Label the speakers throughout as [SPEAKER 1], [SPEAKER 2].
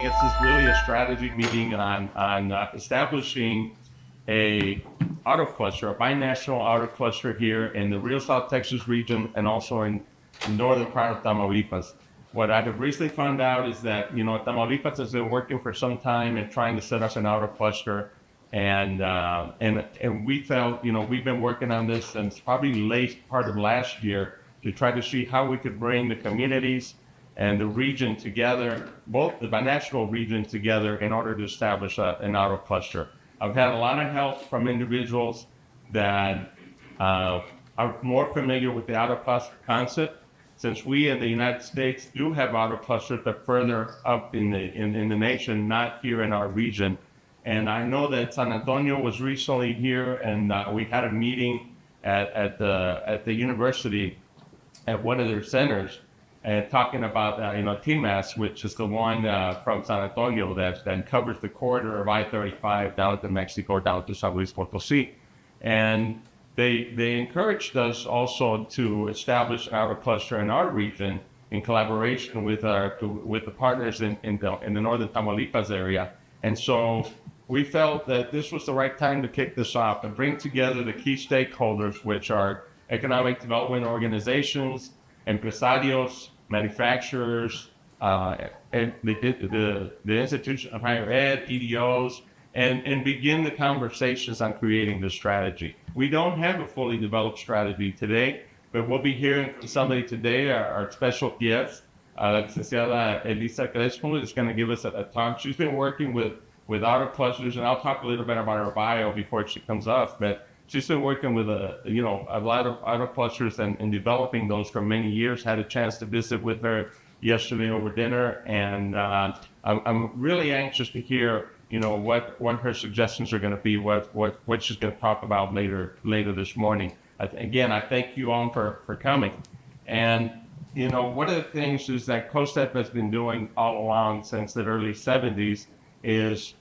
[SPEAKER 1] This is really a strategy meeting on establishing a auto cluster, a binational auto cluster here in the Rio South Texas region and also in the northern part of Tamaulipas. What I have recently found out is that, Tamaulipas has been working for some time and trying to set up an auto cluster. And we felt, we've been working on this since probably late part of last year to try to see how we could bring the communities and the region together, both the binational region together in order to establish an auto cluster. I've had a lot of help from individuals that are more familiar with the auto cluster concept, since we in the United States do have auto clusters, but further up in the nation, not here in our region. And I know that San Antonio was recently here, and we had a meeting at the university at one of their centers, and talking about TMAS, which is the one from San Antonio that covers the corridor of I-35 down to Mexico, down to San Luis Potosí. And they encouraged us also to establish an auto cluster in our region in collaboration with the partners in the northern Tamaulipas area. And so we felt that this was the right time to kick this off and bring together the key stakeholders, which are economic development organizations, empresarios, manufacturers, and the institution of higher ed, EDOs, and begin the conversations on creating this strategy. We don't have a fully developed strategy today, but we'll be hearing from somebody today, our special guest, Licenciada Elisa Crespo, is going to give us a talk. She's been working with auto clusters, and I'll talk a little bit about her bio before she comes up, but she's been working with a lot of auto clusters and developing those for many years. Had a chance to visit with her yesterday over dinner, and I'm really anxious to hear what her suggestions are going to be, what she's going to talk about later this morning. Again, I thank you all for coming. And one of the things is that COSTEP has been doing all along since the early 70s is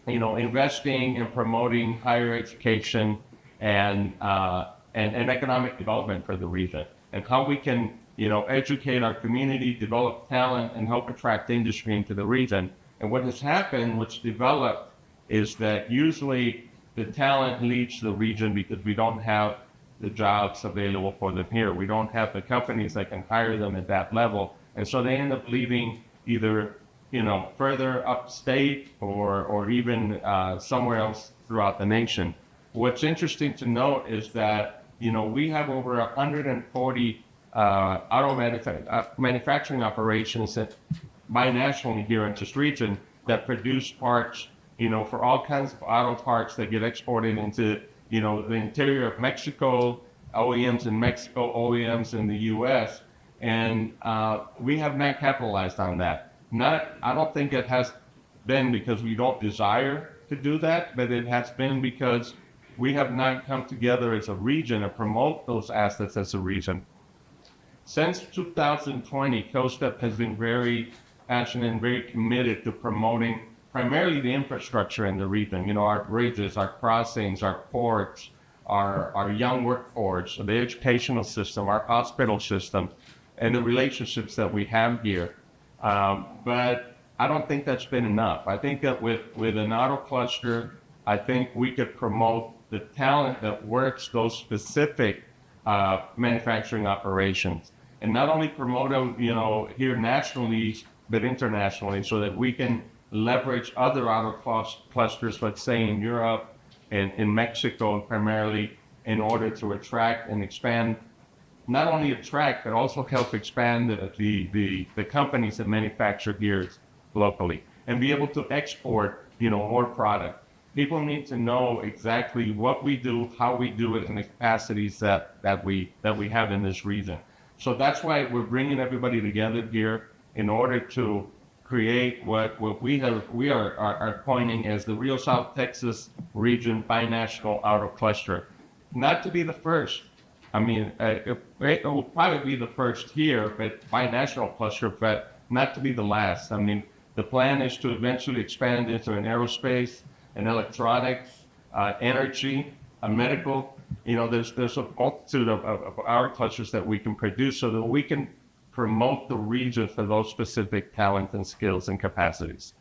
[SPEAKER 1] investing in promoting higher education and economic development for the region, and how we can, educate our community, develop talent, and help attract industry into the region. And what has happened, what's developed, is that usually the talent leaves the region because we don't have the jobs available for them here. We don't have the companies that can hire them at that level. And so they end up leaving either further upstate or even somewhere else throughout the nation. What's interesting to note is that, we have over 140 manufacturing operations that binationally here in this region that produce parts, for all kinds of auto parts that get exported into, the interior of Mexico, OEMs in Mexico, OEMs in the U.S., and we have not capitalized on that. I don't think it has been because we don't desire to do that, but it has been because we have not come together as a region to promote those assets as a region. Since 2020, COSTEP has been very passionate and very committed to promoting primarily the infrastructure in the region, our bridges, our crossings, our ports, our young workforce, the educational system, our hospital system, and the relationships that we have here. But I don't think that's been enough. I think that with an auto cluster, I think we could promote the talent that works those specific manufacturing operations, and not only promote them, here nationally, but internationally, so that we can leverage other auto clusters, let's say in Europe and in Mexico primarily, in order to attract and expand, not only attract, but also help expand the companies that manufacture gears locally and be able to export, more product. People need to know exactly what we do, how we do it, and the capacities that we have in this region. So that's why we're bringing everybody together here in order to create what we are coining as the Rio South Texas Region Binational Auto Cluster. Not to be the first. I mean, it will probably be the first here, but binational cluster, but not to be the last. I mean, the plan is to eventually expand into an aerospace, an electronics, energy, a medical. There's a multitude of our clusters that we can produce so that we can promote the region for those specific talents and skills and capacities.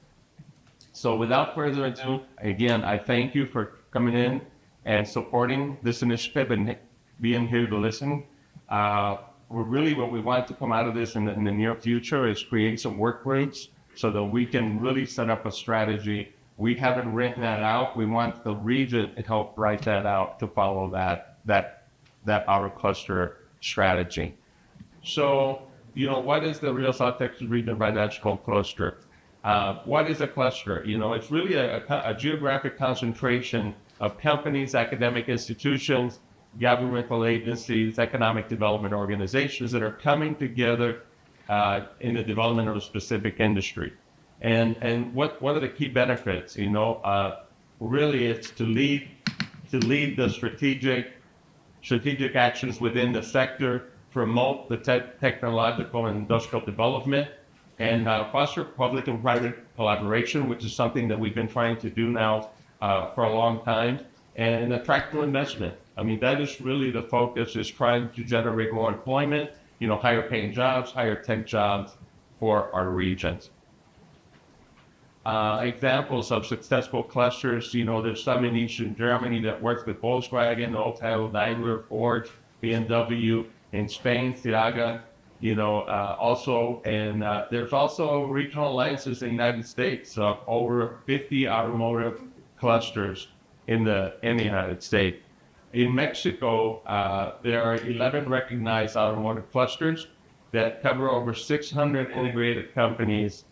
[SPEAKER 1] So without further ado, again, I thank you for coming in and supporting this initiative and being here to listen. What we want to come out of this in the near future is create some work groups so that we can really set up a strategy. We haven't written that out. We want the region to help write that out to follow that outer cluster strategy. So, what is the Rio South Texas Region Financial Cluster? What is a cluster? It's really a geographic concentration of companies, academic institutions, governmental agencies, economic development organizations that are coming together in the development of a specific industry. And what are the key benefits? Really it's to lead the strategic actions within the sector, promote the technological and industrial development, and foster public and private collaboration, which is something that we've been trying to do now for a long time, and attract more investment. I mean, that is really the focus, is trying to generate more employment, higher paying jobs, higher tech jobs for our regions. Examples of successful clusters, there's some in Eastern Germany that works with Volkswagen, Opel, Daimler, Ford, BMW, in Spain, Tiraga, also, and there's also regional alliances in the United States, over 50 automotive clusters in the United States. In Mexico, there are 11 recognized automotive clusters that cover over 600 integrated companies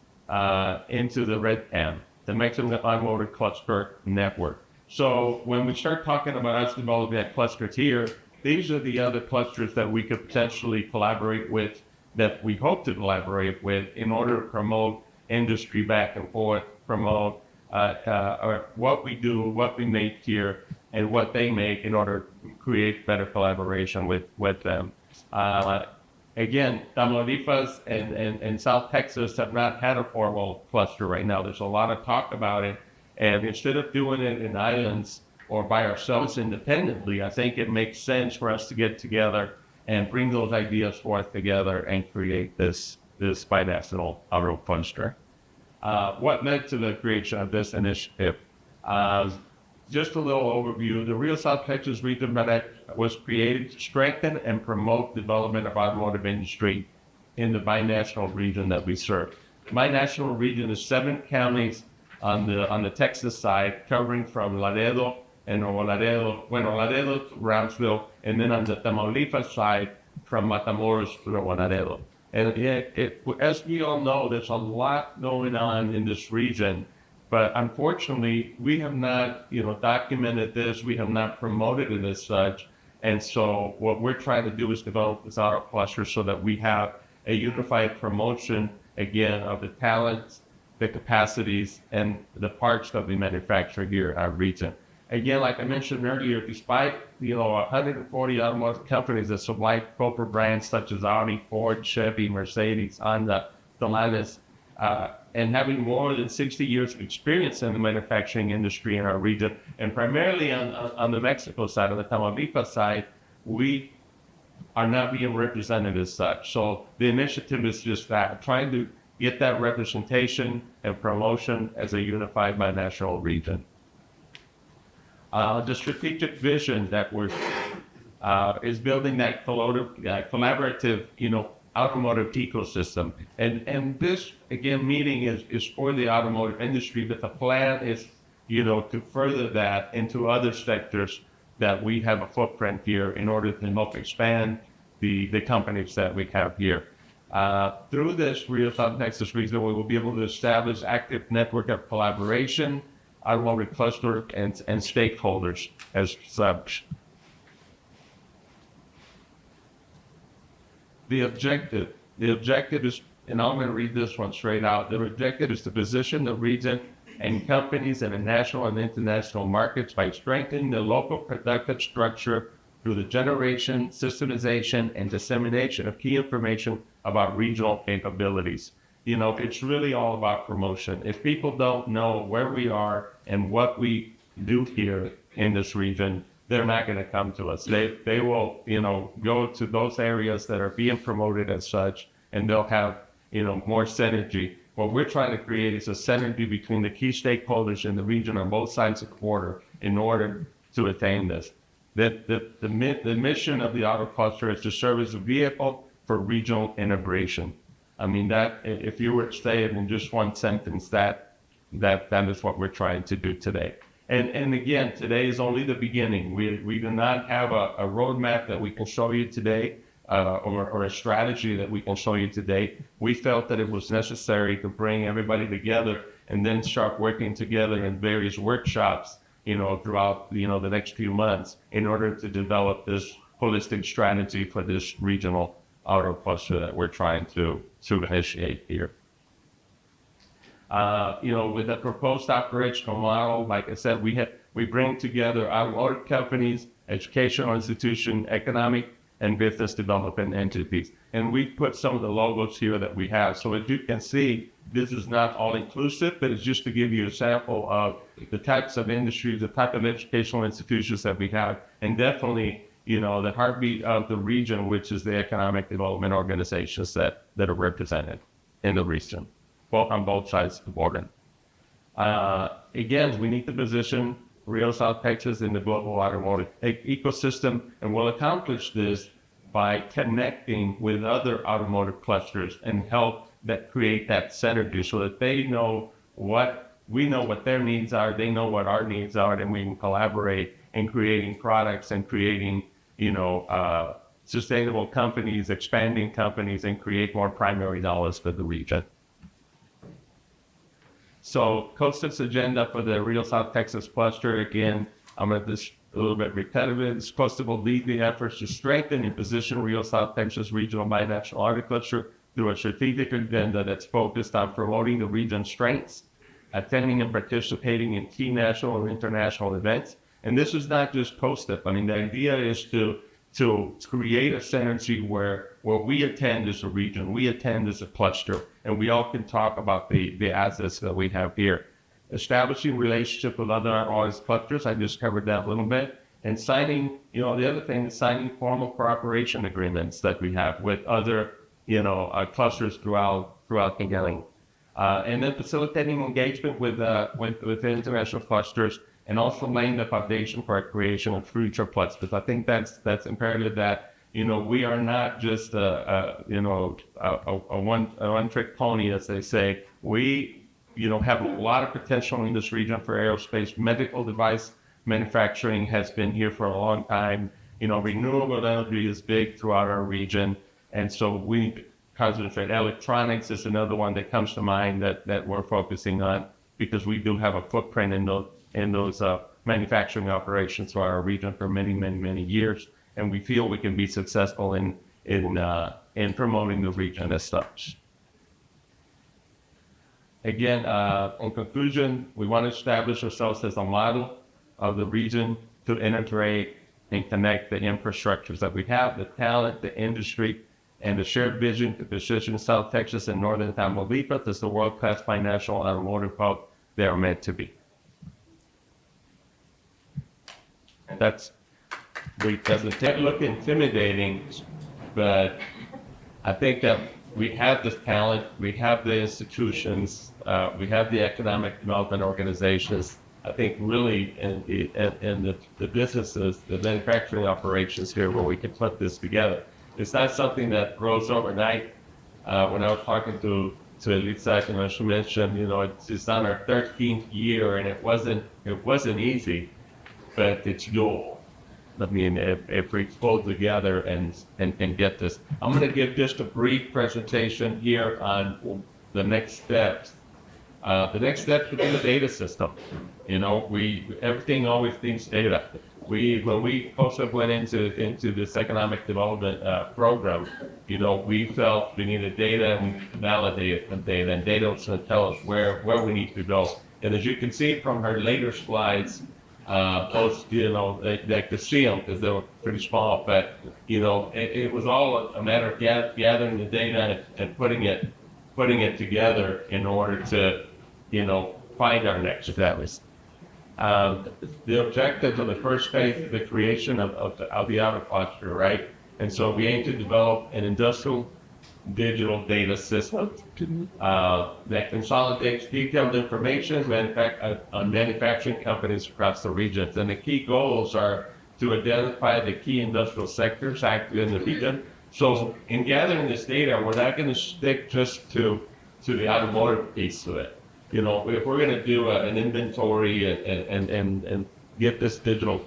[SPEAKER 1] into the REDCAM, the Mexican Automotive Cluster Network. So when we start talking about us developing that clusters here, these are the other clusters that we could potentially collaborate with, that we hope to collaborate with, in order to promote industry back and forth, promote what we do, what we make here, and what they make, in order to create better collaboration with them. Again, Tamaulipas and South Texas have not had a formal cluster right now. There's a lot of talk about it, and instead of doing it in islands or by ourselves independently, I think it makes sense for us to get together and bring those ideas forth together and create this binational outer cluster. What led to the creation of this initiative? Just a little overview. The Rio South Texas Region was created to strengthen and promote development of automotive industry in the binational region that we serve. The binational region is 7 counties on the Texas side, covering from Laredo and Laredo to Brownsville, and then on the Tamaulipas side, from Matamoros to Laredo. And as we all know, there's a lot going on in this region, but unfortunately, we have not, documented this. We have not promoted it as such. And so what we're trying to do is develop this auto cluster so that we have a unified promotion, again, of the talents, the capacities, and the parts that we manufacture here in our region. Again, like I mentioned earlier, despite 140 automotive companies that supply corporate brands such as Audi, Ford, Chevy, Mercedes, Honda, Stellantis, and having more than 60 years of experience in the manufacturing industry in our region, and primarily on the Mexico side, on the Tamaulipas side, we are not being represented as such. So the initiative is just that, trying to get that representation and promotion as a unified binational region. The strategic vision that is building that collaborative, automotive ecosystem. And this, again, meeting is for the automotive industry, but the plan is, to further that into other sectors that we have a footprint here in order to help expand the companies that we have here. Through this Rio South Texas region, we will be able to establish active network of collaboration, automotive cluster, and stakeholders as such. The objective is, and I'm going to read this one straight out, the objective is to position the region and companies in the national and international markets by strengthening the local productive structure through the generation, systemization, and dissemination of key information about regional capabilities. It's really all about promotion. If people don't know where we are and what we do here in this region, they're not going to come to us. They will, go to those areas that are being promoted as such, and they'll have, more synergy. What we're trying to create is a synergy between the key stakeholders in the region on both sides of the border in order to attain this. The mission of the auto cluster is to serve as a vehicle for regional integration. I mean, that, if you were to say it in just one sentence, that is what we're trying to do today. And again, today is only the beginning. We do not have a roadmap that we can show you today, or a strategy that we can show you today. We felt that it was necessary to bring everybody together and then start working together in various workshops, throughout, the next few months in order to develop this holistic strategy for this regional auto cluster that we're trying to initiate here. With the proposed operational model, like I said, we bring together automotive companies, educational institutions, economic and business development entities. And we put some of the logos here that we have. So as you can see, this is not all inclusive, but it's just to give you a sample of the types of industries, the type of educational institutions that we have, and definitely, the heartbeat of the region, which is the economic development organizations that are represented in the region, both on both sides of the border. Again, we need to position Rio South Texas in the global automotive ecosystem, and we'll accomplish this by connecting with other automotive clusters and help that create that synergy so that they know what we know what their needs are, they know what our needs are, and we can collaborate in creating products and creating, sustainable companies, expanding companies, and create more primary dollars for the region. So COSTEP's agenda for the Rio South Texas cluster, again, I'm going to just a little bit repetitive. COSTEP will lead the efforts to strengthen and position Rio South Texas regional binational auto cluster through a strategic agenda that's focused on promoting the region's strengths, attending and participating in key national and international events. And this is not just COSTEP. I mean, the idea is to create a synergy where we attend as a region, we attend as a cluster, and we all can talk about the assets that we have here. Establishing relationship with other automotive clusters, I just covered that a little bit, and signing, the other thing is signing formal cooperation agreements that we have with other, clusters throughout McAllen. And then facilitating engagement with international clusters, and also laying the foundation for a creation of future clusters. I think that's imperative that, we are not just a one-trick pony, as they say. We, have a lot of potential in this region for aerospace. Medical device manufacturing has been here for a long time. Renewable energy is big throughout our region. And so we concentrate. Electronics is another one that comes to mind that we're focusing on, because we do have a footprint in those manufacturing operations throughout our region for many, many, many years. And we feel we can be successful in promoting the region as such. Again, in conclusion, we want to establish ourselves as a model of the region to integrate and connect the infrastructures that we have, the talent, the industry, and the shared vision to position South Texas and Northern Tamaulipas as the world-class binational automotive hub they are meant to be. And that doesn't look intimidating, but I think that we have the talent, we have the institutions, we have the economic development organizations. I think really in the businesses, the manufacturing operations here, where we can put this together. It's not something that grows overnight. When I was talking to Elisa, she mentioned, it's on our 13th year, and it wasn't easy, but it's doable. I mean, if we pull together and get this. I'm going to give just a brief presentation here on the next steps. The next step would be the data system. Everything always needs data. When we also went into this economic development program, we felt we needed data, and we needed to validate the data, and data was going to tell us where we need to go. And as you can see from her later slides, both, they could see them because they were pretty small, but, it was all a matter of gathering the data and putting it together in order to, find our next steps. The objective of the first phase is the creation of the auto cluster, right? And so we aim to develop an industrial digital data system that consolidates detailed information on manufacturing companies across the region. And the key goals are to identify the key industrial sectors active in the region. So in gathering this data, we're not going to stick just to the automotive piece of it. You know, if we're going to do an inventory and get this digital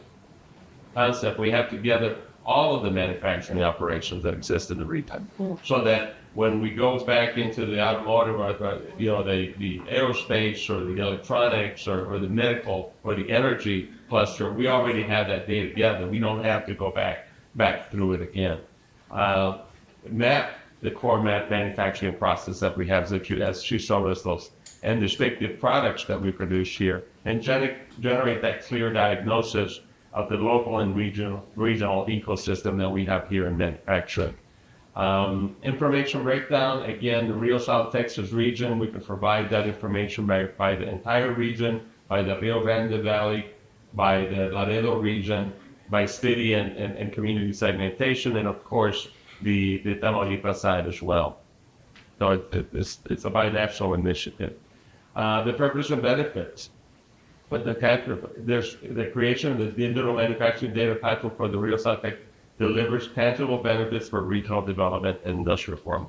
[SPEAKER 1] concept, we have to gather all of the manufacturing operations that exist in the region, so that when we go back into the automotive, or you know, the aerospace or the electronics or the medical or the energy cluster, we already have that data together. We don't have to go back through it again. Map the core manufacturing process that we have, as she showed us those and distinctive products that we produce here, and generate that clear diagnosis of the local and regional ecosystem that we have here in manufacturing. Information breakdown, again, the Rio South Texas region, we can provide that information by the entire region, by the Rio Grande Valley, by the Laredo region, by city and community segmentation, and of course, the Tamaulipas side as well. So it's a binational initiative. The purpose and benefits. But there's the creation of the digital manufacturing data platform for the Rio South Texas delivers tangible benefits for regional development and industrial reform.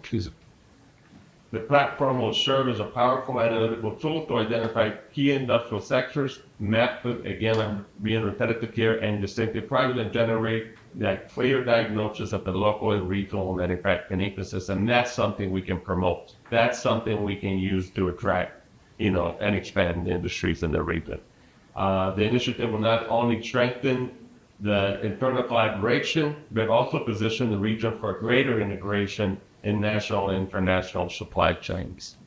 [SPEAKER 1] The platform will serve as a powerful analytical tool to identify key industrial sectors, map, again, I'm being repetitive here, and distinctive products, and generate that clear diagnosis of the local and regional manufacturing ecosystem. That's something we can promote. That's something we can use to attract, you know, and expand industries in the region. The initiative will not only strengthen the internal collaboration, but also position the region for greater integration in national and international supply chains.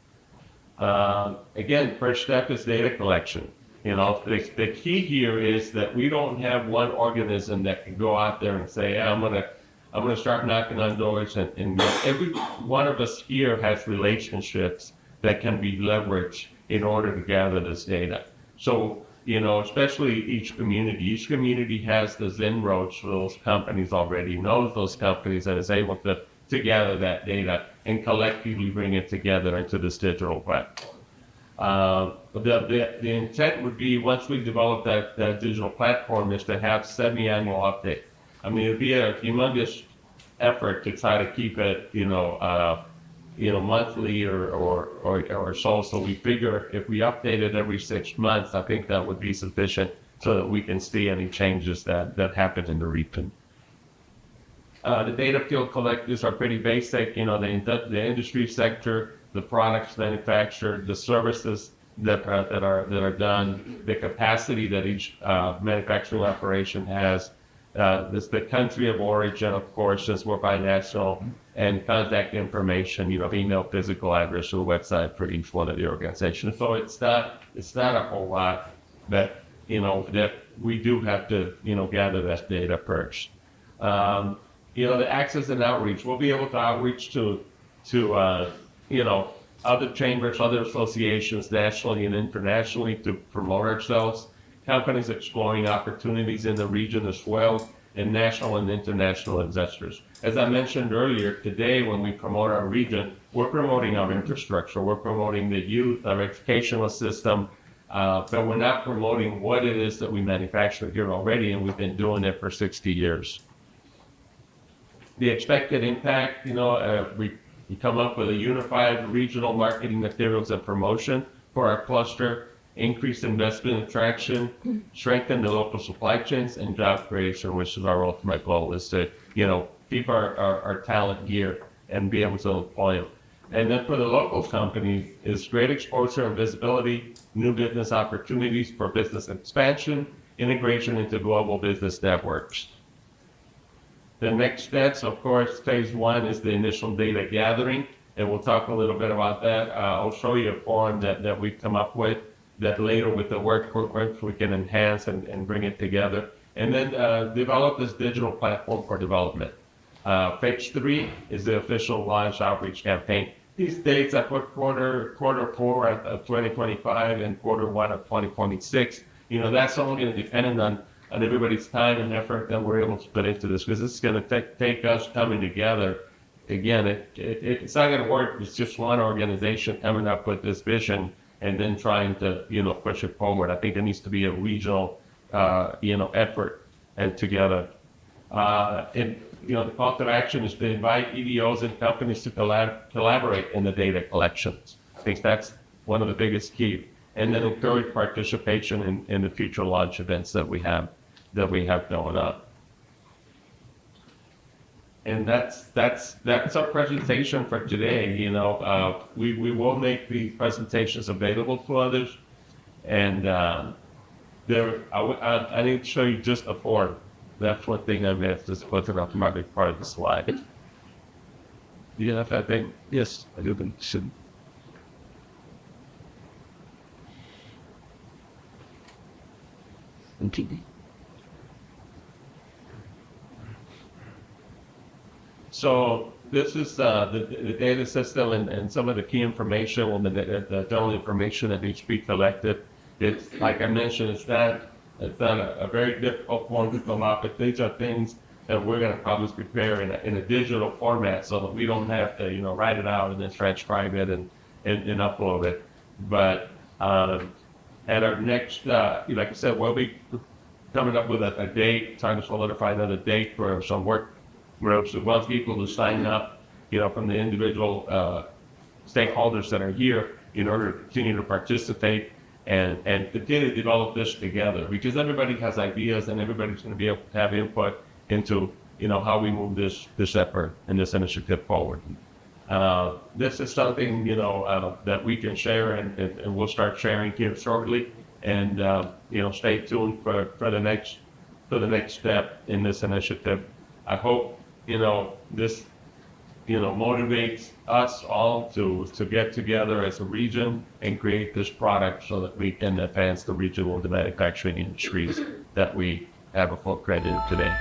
[SPEAKER 1] Again, first step is data collection. You know, the key here is that we don't have one organism that can go out there and say, I'm gonna start knocking on doors, and every one of us here has relationships that can be leveraged in order to gather this data. So, you know, especially each community has those inroads for those companies already, knows those companies, and is able to gather that data and collectively bring it together into this digital platform. The intent would be, once we develop that digital platform, is to have semi-annual update. I mean, it'd be a humongous effort to try to keep it, monthly or so. So we figure if we update it every 6 months, I think that would be sufficient so that we can see any changes that happen in the region. The data field collectors are pretty basic. You know, the industry sector, the products manufactured, the services that are done, the capacity that each manufacturing operation has. The country of origin, of course, since we're binational, and contact information, email, physical address, or website for each one of the organizations. So it's not a whole lot that we do have to gather that data first. The access and outreach, we'll be able to outreach to other chambers, other associations, nationally and internationally, to promote ourselves. Companies exploring opportunities in the region as well, and national and international investors. As I mentioned earlier, today when we promote our region, we're promoting our infrastructure, we're promoting the youth, our educational system, but we're not promoting what it is that we manufacture here already, and we've been doing it for 60 years. The expected impact, we come up with a unified regional marketing materials and promotion for our cluster, increase investment and attraction, strengthen the local supply chains, and job creation, which is our ultimate goal, is to, keep our talent here and be able to employ them. And then for the local companies, is great exposure and visibility, new business opportunities for business expansion, integration into global business networks. The next steps, of course, phase one is the initial data gathering, and we'll talk a little bit about that. I'll show you a form that we've come up with that later with the work we can enhance and bring it together. And then develop this digital platform for development. Phase three is the official launch outreach campaign. These dates I put quarter four of 2025 and quarter one of 2026. That's all going to depend on everybody's time and effort that we're able to put into this, because it's going to take us coming together again, it's not going to work. It's just one organization coming up with this vision and then trying to, push it forward. I think it needs to be a regional, effort and together. And, the call to action is to invite EDOs and companies to collaborate in the data collections. I think that's one of the biggest key. And then encourage participation in the future launch events that we have going up. And that's our presentation for today. We will make the presentations available to others, and I need to show you just a form. That's one thing I missed. Just put it up my big part of the slide. Do you have that thing? Yes, I do. Should. So this is the data system and some of the key information, the general information that needs to be collected. It's like I mentioned, it's not a very difficult form to come up, but these are things that we're going to probably prepare in a digital format so that we don't have to write it out and then transcribe it and upload it. But at our next, like I said, we'll be coming up with a date, trying to solidify another date for some work groups. We want people to sign up, from the individual stakeholders that are here in order to continue to participate and continue to develop this together, because everybody has ideas and everybody's going to be able to have input into, how we move this effort and this initiative forward. This is something, that we can share and we'll start sharing here shortly. And, stay tuned for the next step in this initiative. I hope, this, motivates us all to get together as a region and create this product so that we can advance the regional manufacturing industries that we have a footprint in today.